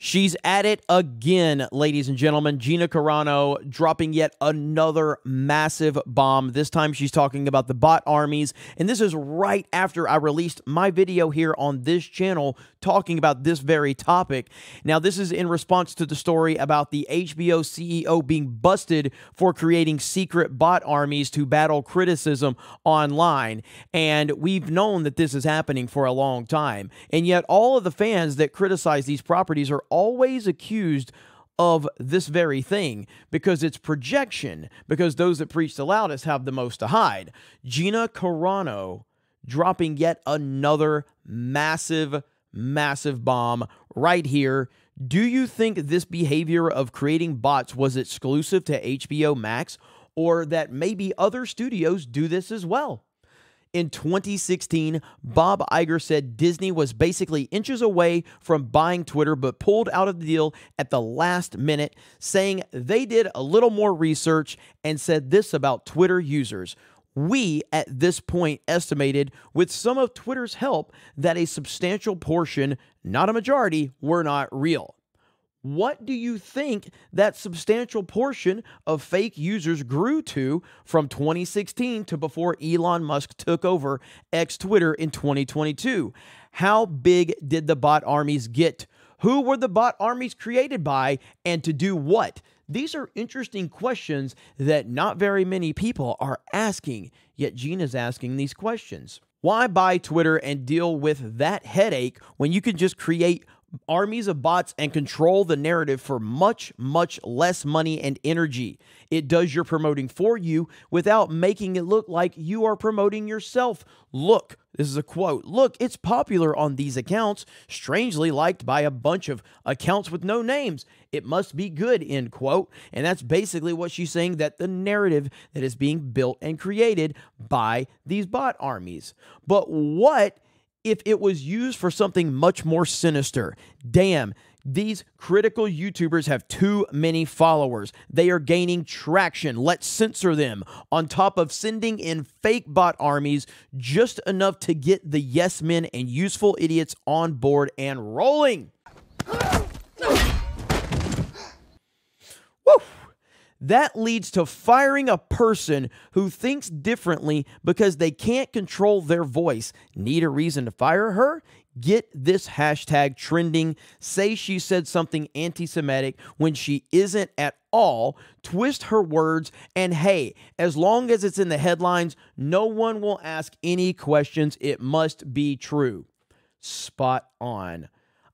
She's at it again, ladies and gentlemen. Gina Carano dropping yet another massive bomb. This time she's talking about the bot armies, and this is right after I released my video here on this channel talking about this very topic. Now, this is in response to the story about the HBO CEO being busted for creating secret bot armies to battle criticism online, and we've known that this is happening for a long time, and yet all of the fans that criticize these properties are always accused of this very thing because it's projection, because those that preach the loudest have the most to hide. Gina Carano dropping yet another massive bomb right here. Do you think this behavior of creating bots was exclusive to HBO Max, or that maybe other studios do this as well? In 2016, Bob Iger said Disney was basically inches away from buying Twitter but pulled out of the deal at the last minute, saying they did a little more research and said this about Twitter users. We, at this point, estimated, with some of Twitter's help, that a substantial portion, not a majority, were not real. What do you think that substantial portion of fake users grew to from 2016 to before Elon Musk took over X Twitter in 2022? How big did the bot armies get? Who were the bot armies created by, and to do what? These are interesting questions that not very many people are asking, yet Gina's asking these questions. Why buy Twitter and deal with that headache when you can just create armies of bots and control the narrative for much less money and energy? It does your promoting for you without making it look like you are promoting yourself. Look, this is a quote. Look, it's popular on these accounts, strangely liked by a bunch of accounts with no names. It must be good, end quote. And that's basically what she's saying, that the narrative that is being built and created by these bot armies. But what if it was used for something much more sinister? Damn, these critical YouTubers have too many followers. They are gaining traction. Let's censor them. On top of sending in fake bot armies, just enough to get the yes men and useful idiots on board and rolling. Woo! That leads to firing a person who thinks differently because they can't control their voice. Need a reason to fire her? Get this hashtag trending. Say she said something anti-Semitic when she isn't at all. Twist her words, and hey, as long as it's in the headlines, no one will ask any questions. It must be true. Spot on.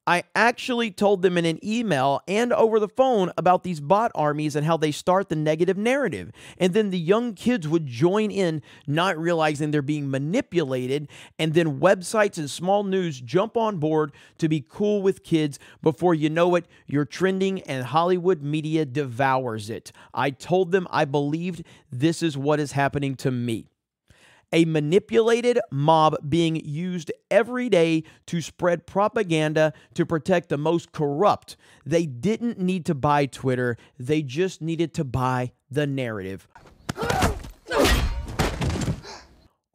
I actually told them in an email and over the phone about these bot armies and how they start the negative narrative. And then the young kids would join in, not realizing they're being manipulated. And then websites and small news jump on board to be cool with kids. Before you know it, you're trending and Hollywood media devours it. I told them I believed this is what is happening to me. A manipulated mob being used every day to spread propaganda to protect the most corrupt. They didn't need to buy Twitter. They just needed to buy the narrative.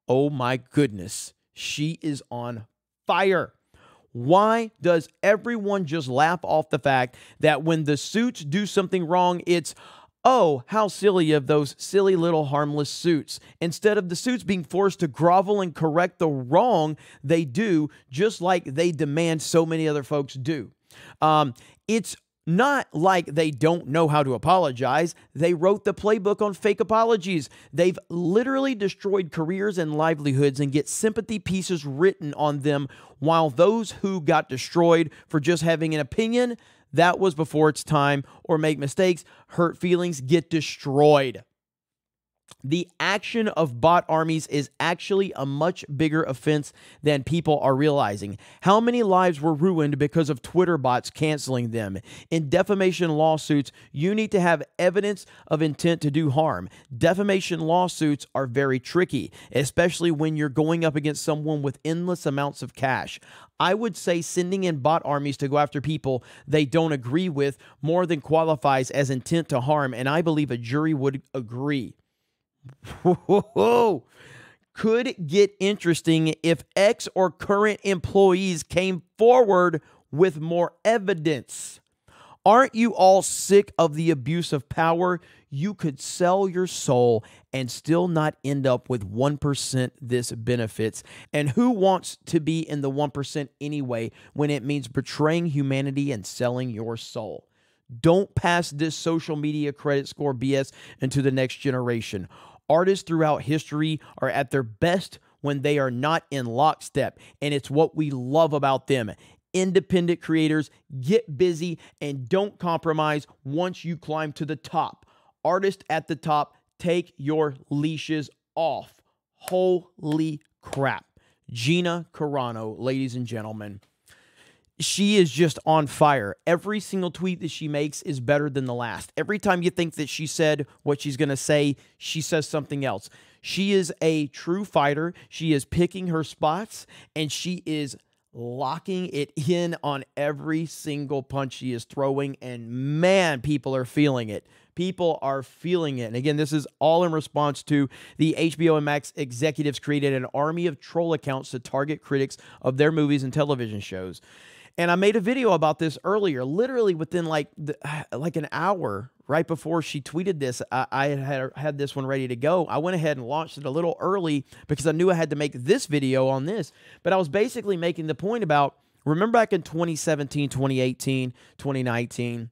Oh my goodness. She is on fire. Why does everyone just laugh off the fact that when the suits do something wrong, it's, oh, how silly of those silly little harmless suits, instead of the suits being forced to grovel and correct the wrong they do, just like they demand so many other folks do. It's not like they don't know how to apologize. They wrote the playbook on fake apologies. They've literally destroyed careers and livelihoods and get sympathy pieces written on them, while those who got destroyed for just having an opinion, that was before its time, or make mistakes, hurt feelings, get destroyed. The action of bot armies is actually a much bigger offense than people are realizing. How many lives were ruined because of Twitter bots canceling them? In defamation lawsuits, you need to have evidence of intent to do harm. Defamation lawsuits are very tricky, especially when you're going up against someone with endless amounts of cash. I would say sending in bot armies to go after people they don't agree with more than qualifies as intent to harm, and I believe a jury would agree. Whoa. Could get interesting if ex or current employees came forward with more evidence. Aren't you all sick of the abuse of power? You could sell your soul and still not end up with 1% this benefits. And who wants to be in the 1% anyway when it means betraying humanity and selling your soul? Don't pass this social media credit score BS into the next generation. Artists throughout history are at their best when they are not in lockstep, and it's what we love about them. Independent creators, get busy and don't compromise once you climb to the top. Artists at the top, take your leashes off. Holy crap. Gina Carano, ladies and gentlemen. She is just on fire. Every single tweet that she makes is better than the last. Every time you think that she said what she's going to say, she says something else. She is a true fighter. She is picking her spots, and she is locking it in on every single punch she is throwing, and man, people are feeling it. People are feeling it. And again, this is all in response to the HBO and Max executives created an army of troll accounts to target critics of their movies and television shows. And I made a video about this earlier, literally within like an hour right before she tweeted this. I had this one ready to go. I went ahead and launched it a little early because I knew I had to make this video on this. But I was basically making the point about, remember back in 2017, 2018, 2019,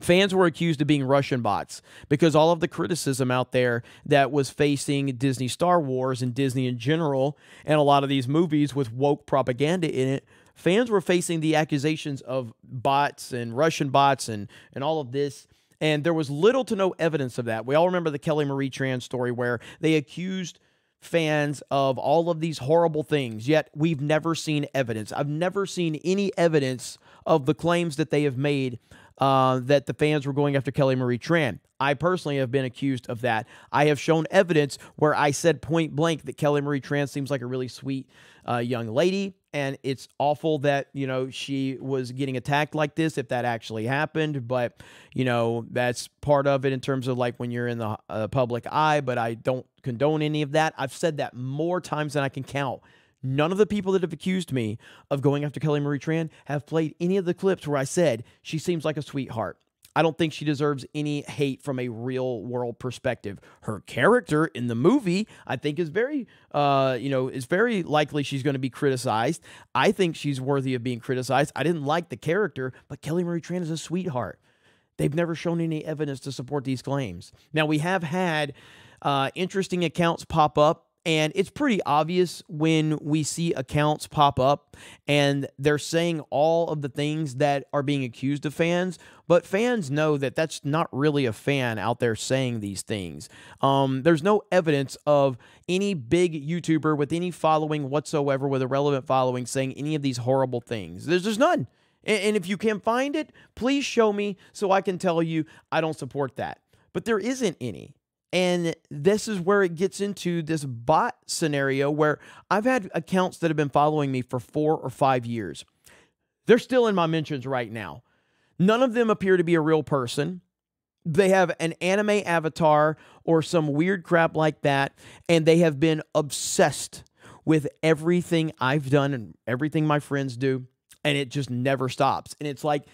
fans were accused of being Russian bots because all of the criticism out there that was facing Disney Star Wars and Disney in general, and a lot of these movies with woke propaganda in it, fans were facing the accusations of bots and Russian bots and all of this, and there was little to no evidence of that. We all remember the Kelly Marie Tran story where they accused fans of all of these horrible things, yet we've never seen evidence. I've never seen any evidence of the claims that they have made that the fans were going after Kelly Marie Tran. I personally have been accused of that. I have shown evidence where I said point blank that Kelly Marie Tran seems like a really sweet young lady, and it's awful that, you know, she was getting attacked like this if that actually happened, but, you know, that's part of it in terms of like when you're in the public eye, but I don't condone any of that. I've said that more times than I can count. None of the people that have accused me of going after Kelly Marie Tran have played any of the clips where I said she seems like a sweetheart. I don't think she deserves any hate from a real world perspective. Her character in the movie, I think, is very, is very likely she's going to be criticized. I think she's worthy of being criticized. I didn't like the character, but Kelly Marie Tran is a sweetheart. They've never shown any evidence to support these claims. Now, we have had interesting accounts pop up. And it's pretty obvious when we see accounts pop up and they're saying all of the things that are being accused of fans, but fans know that that's not really a fan out there saying these things. There's no evidence of any big YouTuber with any following whatsoever, with a relevant following, saying any of these horrible things. There's none. And if you can find it, please show me so I can tell you I don't support that. But there isn't any. And this is where it gets into this bot scenario where I've had accounts that have been following me for 4 or 5 years. They're still in my mentions right now. None of them appear to be a real person. They have an anime avatar or some weird crap like that, and they have been obsessed with everything I've done and everything my friends do, and it just never stops. And it's like,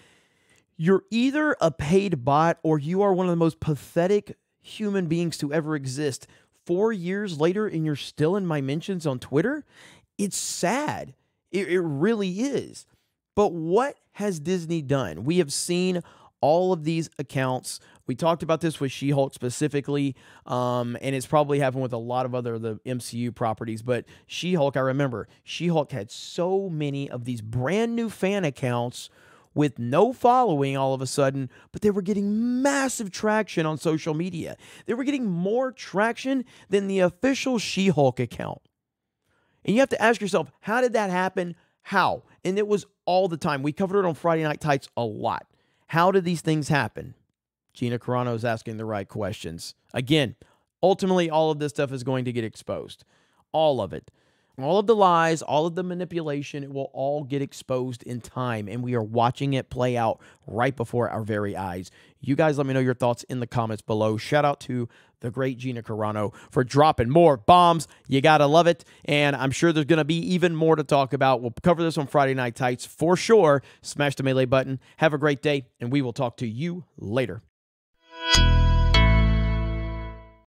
you're either a paid bot or you are one of the most pathetic human beings to ever exist. 4 years later and you're still in my mentions on Twitter? It's sad. It really is. But what has Disney done? We have seen all of these accounts. We talked about this with She-Hulk specifically, and it's probably happened with a lot of other the MCU properties, but She-Hulk, I remember, She-Hulk had so many of these brand new fan accounts with no following all of a sudden, but they were getting massive traction on social media. They were getting more traction than the official She-Hulk account. And you have to ask yourself, how did that happen? How? And it was all the time. We covered it on Friday Night Tights a lot. How did these things happen? Gina Carano is asking the right questions. Again, ultimately, all of this stuff is going to get exposed. All of it. All of the lies, all of the manipulation, it will all get exposed in time, and we are watching it play out right before our very eyes. You guys let me know your thoughts in the comments below. Shout out to the great Gina Carano, for dropping more bombs. You got to love it. And I'm sure there's going to be even more to talk about. We'll cover this on Friday Night Tights for sure. Smash the melee button. Have a great day, and we will talk to you later.